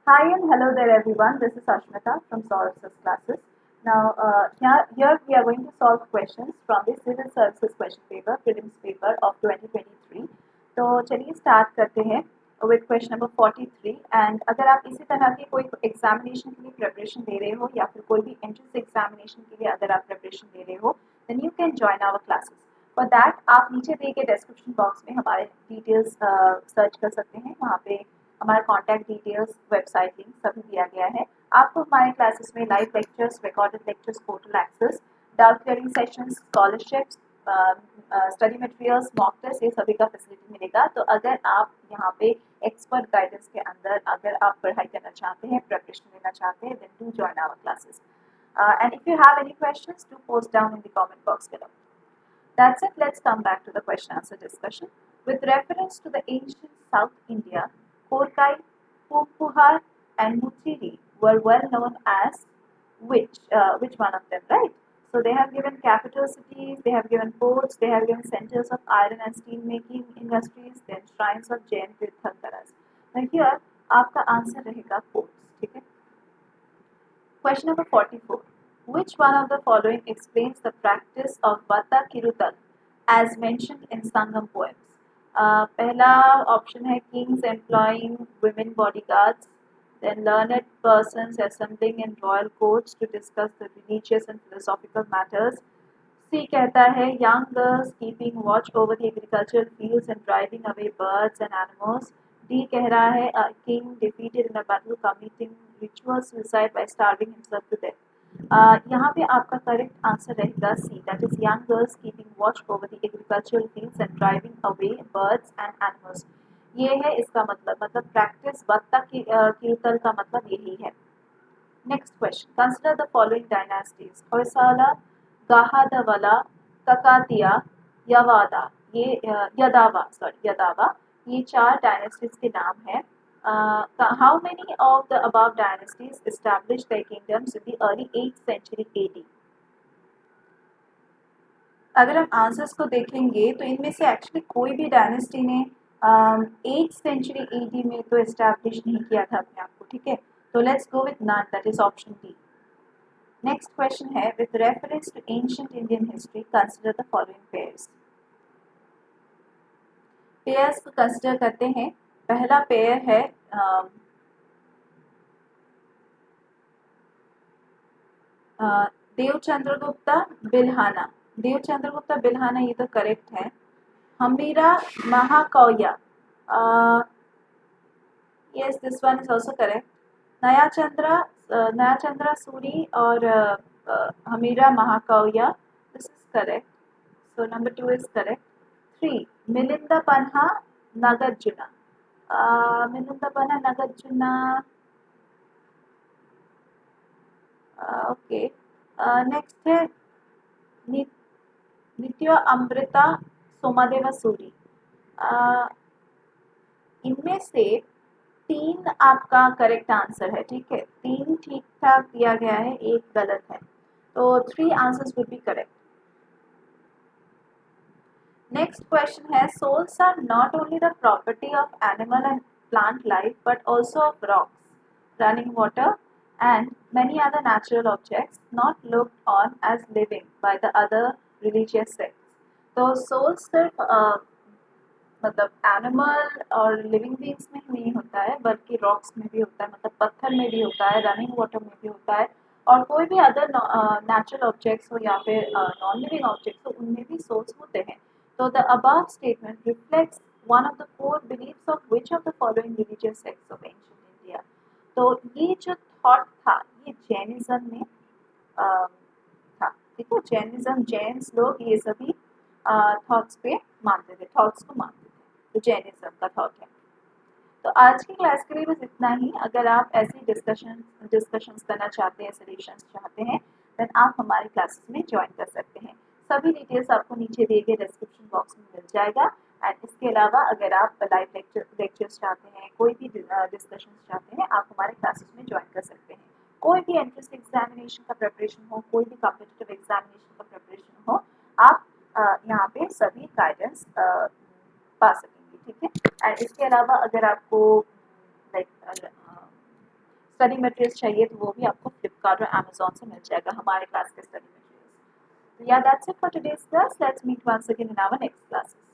Hi and hello there everyone. This is Ashmita from Saurabh's classes. Now here we are going to solve questions from the Civil Services question paper, prelims paper of 2023. तो चलिए start करते हैं with question number 43 and अगर आप इसी तरह की कोई एग्जामिनेशन के लिए प्रिपरेशन दे रहे हो या फिर कोई भी एंट्रेंस एग्जामिनेशन के लिए अगर आप प्रिपरेशन दे रहे हो then you can join our classes. For that आप नीचे दिए गए डिस्क्रिप्शन बॉक्स में हमारे डिटेल्स सर्च कर सकते हैं. वहाँ पे हमारा कॉन्टैक्ट डिटेल्स, वेबसाइट लिंक सभी दिया गया है. आपको हमारे क्लासेस में live lectures, recorded lectures, portal access, doubt clearing sessions, scholarships, study materials, mock test, ये सभी का फैसिलिटी मिलेगा. तो अगर आप यहाँ पे एक्सपर्ट गाइडेंस के अंदर अगर आप पढ़ाई करना चाहते हैं, प्रिपरेशन लेना चाहते हैं, then do join our classes. And if you have any questions, do post down in the comment box below. That's it. Let's come back to the question answer discussion. With reference to the ancient South India, Korkai, Pumpuhar and Muchiri were well known as which one of them, right? So they have given capital cities, they have given ports, they have given centers of iron and steel making industries, then shrines of Jain Tirthankaras. Now here आपका answer रहेगा ports. ठीक है. Question number 44. Which one of the following explains the practice of Vata Kirutal as mentioned in Sangam poems? पहला option है kings employing women bodyguards, then learned persons assembling in royal courts to discuss the religious and philosophical matters. C कहता है young girls keeping watch over the agricultural fields and driving away birds and animals. D कह रहा है a king defeated in a battle committing ritual suicide by starving himself to death. यहाँ पे आपका correct answer रहेगा C, that is young girls keeping watch over the agricultural fields and driving away birds and animals. ये है इसका मतलब practice वत्ता कीर्तन का मतलब यही है. Next question. Consider the following dynasties: Hoysala, Gahadavala, Kakatiya, यवादा, यदावा, ये चार डायनेस्टीज के नाम है. How many of the above dynasties established their kingdoms in the early 8th century AD? अगर हम आंसर्स को देखेंगे तो इनमें से एक्चुअली कोई भी डायनेस्टी ने 8th सेंचुरी AD में तो एस्टैब्लिश नहीं किया था अपने आप को. ठीक है, तो let's go with none, that is option D. Next question है with reference to ancient Indian history consider the following pairs. Pairs को कंसीडर करते हैं. पहला पेयर है देवचंद्रगुप्ता बिल्हाना. देवचंद्रगुप्ता बिल्हाना ये तो करेक्ट है. Hammira Mahakavya, yes this one is also correct. Nayachandra Suri और Hammira Mahakavya, this is correct. So number 2 is correct. 3 Milinda Panha Nagarjuna. Milinda Panha Nagarjuna, okay. Next है नित्य अमृता सोमादेवा सूरी. इनमें से 3 आपका करेक्ट आंसर है. ठीक है, 3 ठीक ठाक दिया गया है, 1 गलत है. तो 3 answers would be correct. Next question है souls are not only the property of animal and plant life but also of rocks, running water and many other natural objects not looked on as living by the other religious sects. तो souls सिर्फ मतलब animal और living beings में ही नहीं होता है बल्कि rocks में भी होता है, मतलब पत्थर में भी होता है, रनिंग वाटर में भी होता है, और कोई भी अदर नेचुरल ऑब्जेक्ट्स हो या फिर नॉन लिविंग ऑब्जेक्ट्स हो उनमें भी सोल्स होते हैं. तो the above statement reflects one of the core beliefs of which of the following religious sects of ancient India. तो ये जो थॉट था ये जैनिज्म में था. ठीक है, जैनिज्म, जैन्स लोग ये सभी थॉट्स पे मानते थे, थॉट्स को मानते थे. तो जैनिज्म का थॉट है. तो आज की क्लास के लिए बस इतना ही. अगर आप ऐसी डिस्कशंस करना चाहते हैं, सॉल्यूशंस चाहते हैं, देन आप हमारी क्लासेस में ज्वाइन कर सकते हैं. सभी डिटेल्स आपको नीचे दिए गए डिस्क्रिप्शन बॉक्स में मिल जाएगा. एंड इसके अलावा अगर आप लाइव लेक्चर्स चाहते हैं, कोई भी डिस्कशंस चाहते हैं, आप हमारे क्लासेस में ज्वाइन कर सकते हैं. कोई भी एंट्रेंस एग्जामिनेशन का प्रिपरेशन हो, कोई भी कॉम्पिटिटिव एग्जामिनेशन का प्रिपरेशन हो, आप यहाँ पे सभी गाइडेंस पा सकेंगे. ठीक है, एंड इसके अलावा अगर आपको लाइक स्टडी मटेरियल्स चाहिए तो वो भी आपको फ्लिपकार्ट और अमेजोन से मिल जाएगा, हमारे क्लास के study materials. Yeah, that's it for today's class. Let's meet once again in our next classes.